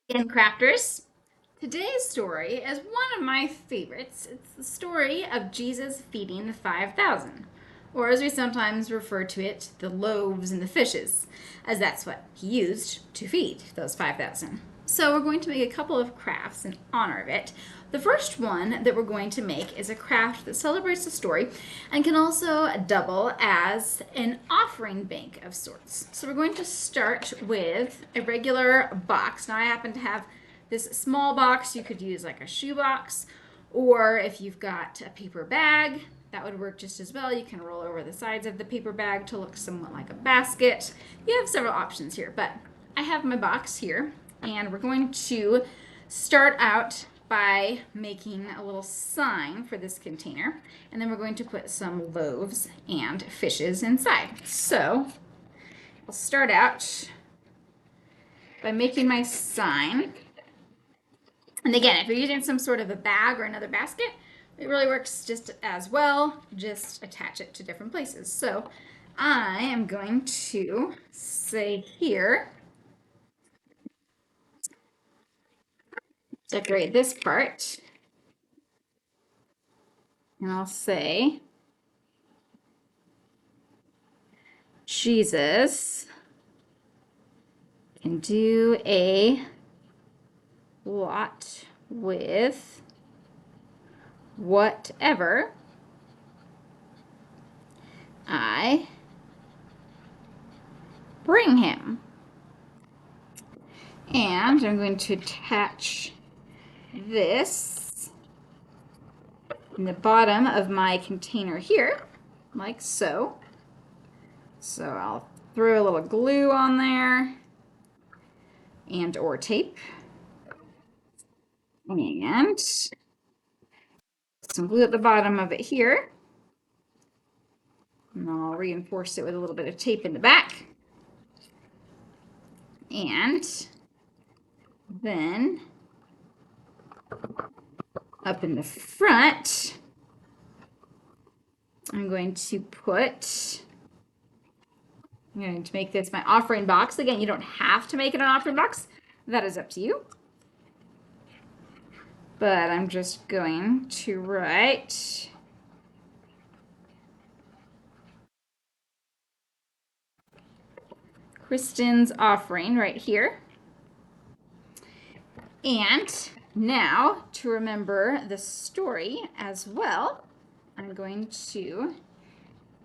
Again, crafters. Today's story is one of my favorites. It's the story of Jesus feeding the 5,000, or as we sometimes refer to it, the loaves and the fishes, as that's what he used to feed those 5,000. So we're going to make a couple of crafts in honor of it. The first one that we're going to make is a craft that celebrates the story and can also double as an offering bank of sorts. So we're going to start with a regular box. Now I happen to have this small box. You could use like a shoe box, or if you've got a paper bag, that would work just as well. You can roll over the sides of the paper bag to look somewhat like a basket. You have several options here, but I have my box here, and we're going to start out by making a little sign for this container, and then we're going to put some loaves and fishes inside. So I'll start out by making my sign. And again, if you're using some sort of a bag or another basket, it really works just as well. Just attach it to different places. So I am going to say here, decorate this part, and I'll say, Jesus can do a lot with whatever I bring him. And I'm going to attach this in the bottom of my container here, like so. So I'll throw a little glue on there and or tape. And some glue at the bottom of it here. And I'll reinforce it with a little bit of tape in the back. And then up in the front, I'm going to make this my offering box. Again, you don't have to make it an offering box. That is up to you. But I'm just going to write Kristen's offering right here. And now, to remember the story as well, I'm going to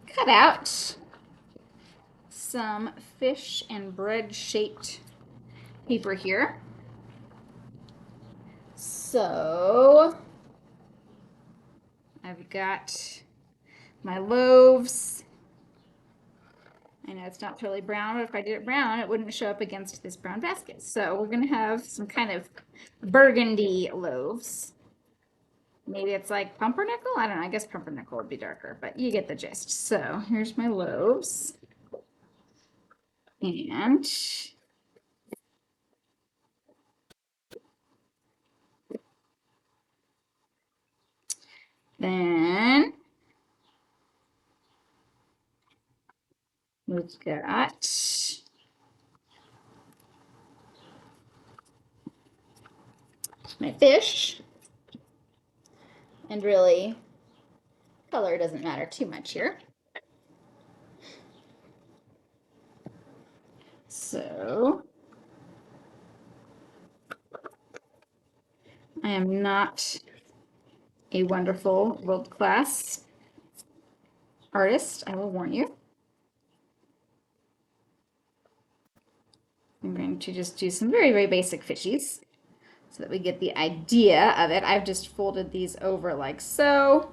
cut out some fish and bread shaped paper here. So I've got my loaves. I know it's not totally brown, but if I did it brown, it wouldn't show up against this brown basket. So we're going to have some kind of burgundy loaves. Maybe it's like pumpernickel? I don't know. I guess pumpernickel would be darker, but you get the gist. So here's my loaves. And then we've got my fish. And really, color doesn't matter too much here. So I am not a wonderful world-class artist, I will warn you. I'm going to just do some very, very basic fishies so that we get the idea of it. I've just folded these over like so.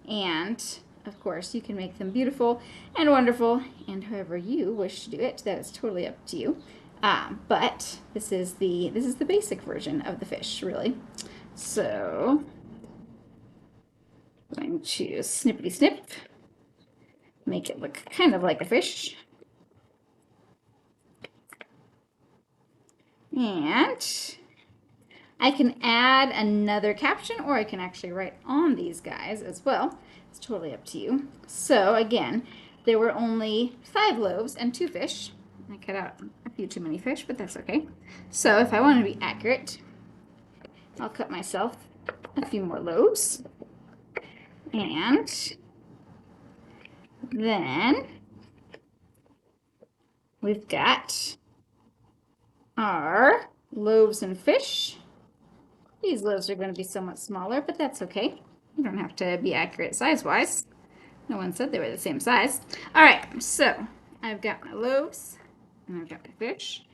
And of course, you can make them beautiful and wonderful, and however you wish to do it, that is totally up to you. But this is the basic version of the fish, really. So I'm going to snippety snip, make it look kind of like a fish. And I can add another caption, or I can actually write on these guys as well. It's totally up to you. So again, there were only 5 loaves and 2 fish. I cut out a a few too many fish, but that's okay. So if I want to be accurate, I'll cut myself a few more loaves. And then we've got our loaves and fish. These loaves are going to be somewhat smaller, but that's okay. You don't have to be accurate size-wise. No one said they were the same size. All right, so I've got my loaves and I've got my fish.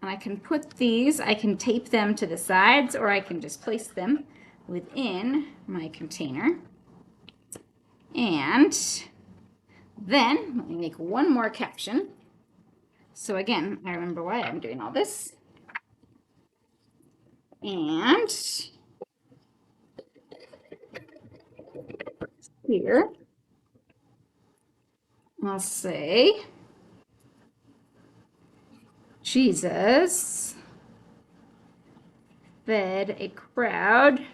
And I can put these, I can tape them to the sides, or I can just place them within my container. And then let me make one more caption. So again, I remember why I'm doing all this. And here, I'll say, Jesus fed a crowd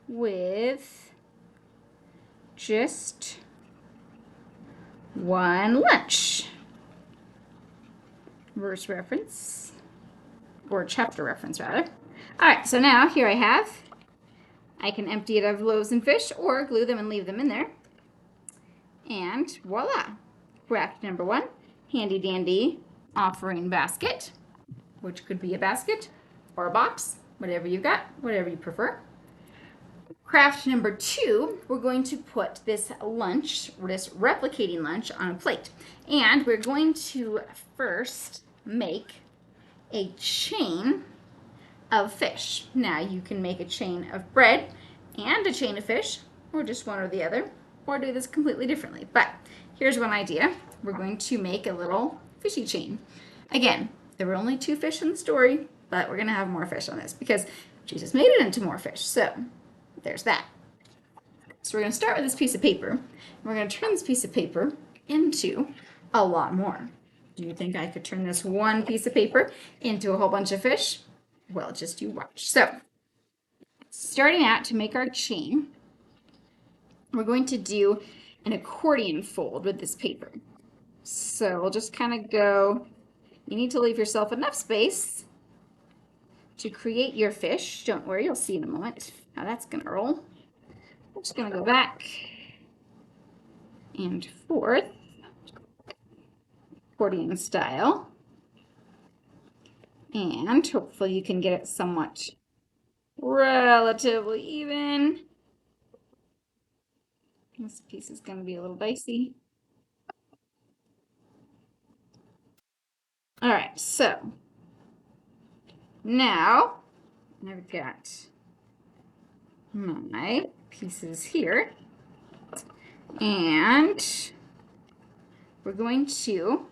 with just one lunch. Verse reference, or chapter reference rather. All right, so now here I can empty it of loaves and fish or glue them and leave them in there. And voila, craft number one, handy dandy offering basket, which could be a basket or a box, whatever you've got, whatever you prefer. Craft number two, we're going to put this lunch, this replicating lunch, on a plate. And we're going to first make a chain of fish. Now you can make a chain of bread and a chain of fish, or just one or the other, or do this completely differently. But here's one idea. We're going to make a little fishy chain. Again, there were only 2 fish in the story, but we're going to have more fish on this because Jesus made it into more fish. So there's that. So we're going to start with this piece of paper. We're going to turn this piece of paper into a lot more. Do you think I could turn this one piece of paper into a whole bunch of fish? Well, just you watch. So, starting out to make our chain, we're going to do an accordion fold with this paper. So we'll just kind of go, you need to leave yourself enough space to create your fish. Don't worry, you'll see in a moment how that's going to roll. I'm just going to go back and forth, accordion style. And hopefully you can get it somewhat relatively even. This piece is going to be a little dicey. All right, so now I've got my pieces here, and we're going to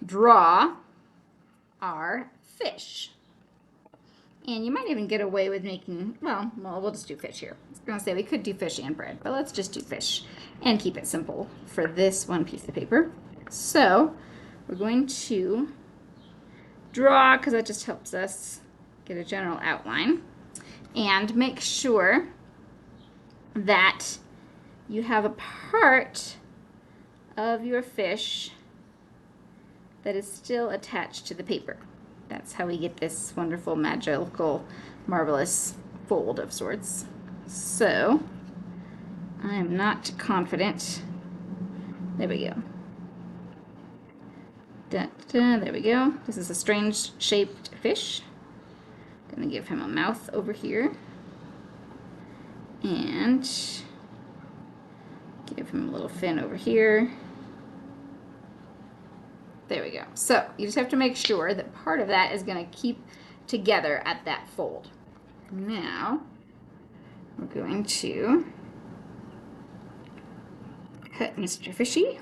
draw our fish. And you might even get away with making, well, we'll just do fish here. I was going to say we could do fish and bread, but let's just do fish and keep it simple for this one piece of paper. So we're going to draw, because that just helps us get a general outline, and make sure that you have a part of your fish that is still attached to the paper. That's how we get this wonderful, magical, marvelous fold of sorts. So I am not confident. There we go. There we go. This is a strange shaped fish. Gonna give him a mouth over here. And give him a little fin over here. There we go. So you just have to make sure that part of that is going to keep together at that fold. Now we're going to cut Mr. Fishy.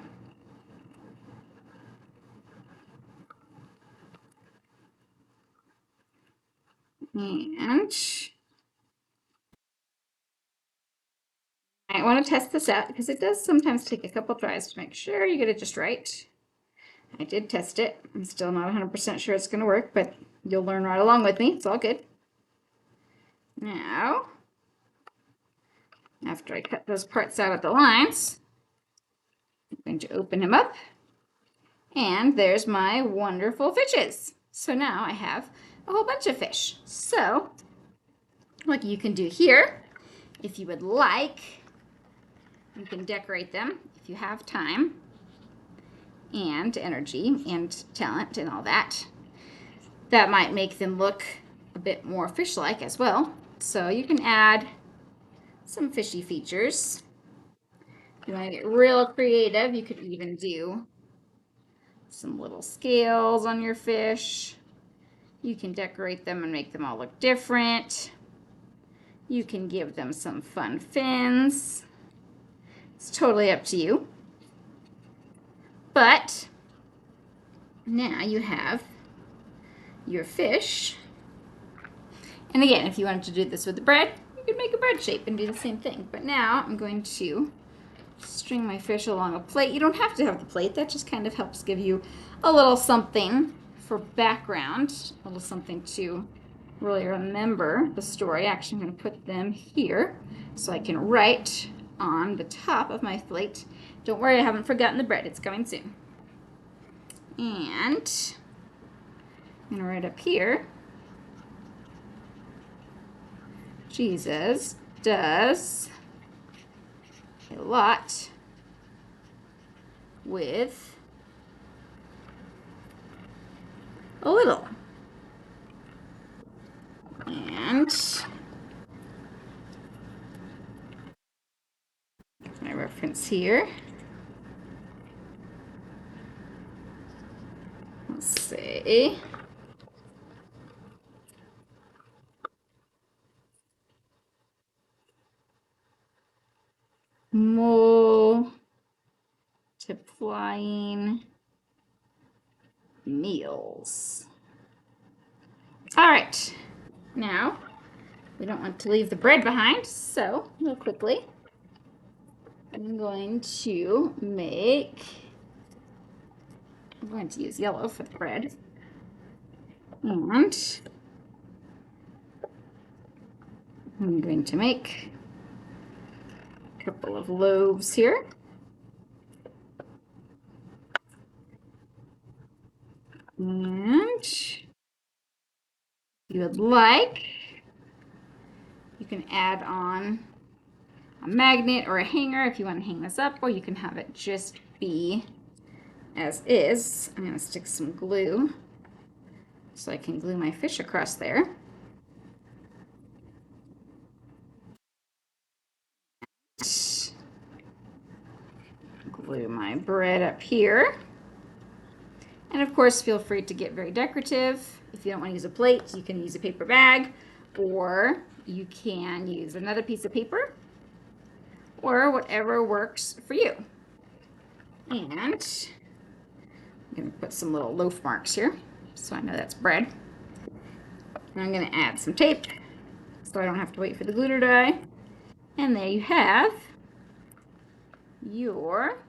And I want to test this out because it does sometimes take a couple tries to make sure you get it just right. I did test it. I'm still not 100% sure it's going to work, but you'll learn right along with me. It's all good. Now, after I cut those parts out at the lines, I'm going to open him up And there's my wonderful fishes. So now I have a whole bunch of fish. So what you can do here, if you would like, you can decorate them if you have time and energy and talent and all that. That might make them look a bit more fish-like as well. So you can add some fishy features. If you want to get real creative, you could even do some little scales on your fish. You can decorate them and make them all look different. You can give them some fun fins. It's totally up to you. But now you have your fish. And again, if you wanted to do this with the bread, you could make a bread shape and do the same thing. But now I'm going to string my fish along a plate. You don't have to have the plate. That just kind of helps give you a little something for background, a little something to really remember the story. Actually, I'm going to put them here so I can write on the top of my plate. Don't worry, I haven't forgotten the bread. It's coming soon. And I'm going to write up here, Jesus does a lot with a little. And my reference here. Let's say multiplying meals. All right, now we don't want to leave the bread behind, so real quickly I'm going to use yellow for the bread, and I'm going to make a couple of loaves here. And if you would like, you can add on a magnet or a hanger if you want to hang this up, or you can have it just be as is. I'm going to stick some glue so I can glue my fish across there. Glue my bread up here. And of course, feel free to get very decorative. If you don't want to use a plate, you can use a paper bag, or you can use another piece of paper, or whatever works for you. And I'm going to put some little loaf marks here so I know that's bread. And I'm going to add some tape so I don't have to wait for the glue to dry. And there you have your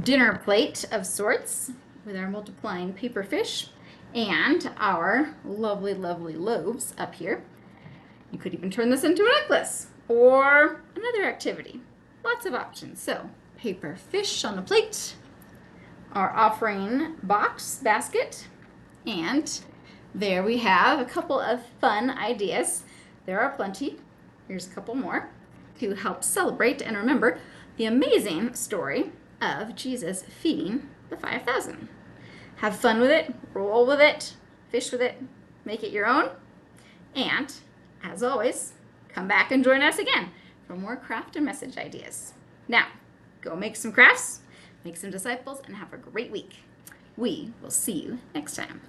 dinner plate of sorts with our multiplying paper fish and our lovely, lovely loaves up here. You could even turn this into a necklace or another activity. Lots of options. So, paper fish on the plate, our offering box basket, and there we have a couple of fun ideas. There are plenty. Here's a couple more to help celebrate and remember the amazing story of Jesus feeding the 5,000. Have fun with it, roll with it, fish with it, make it your own, and as always, come back and join us again for more craft and message ideas. Now, go make some crafts, make some disciples, and have a great week. We will see you next time.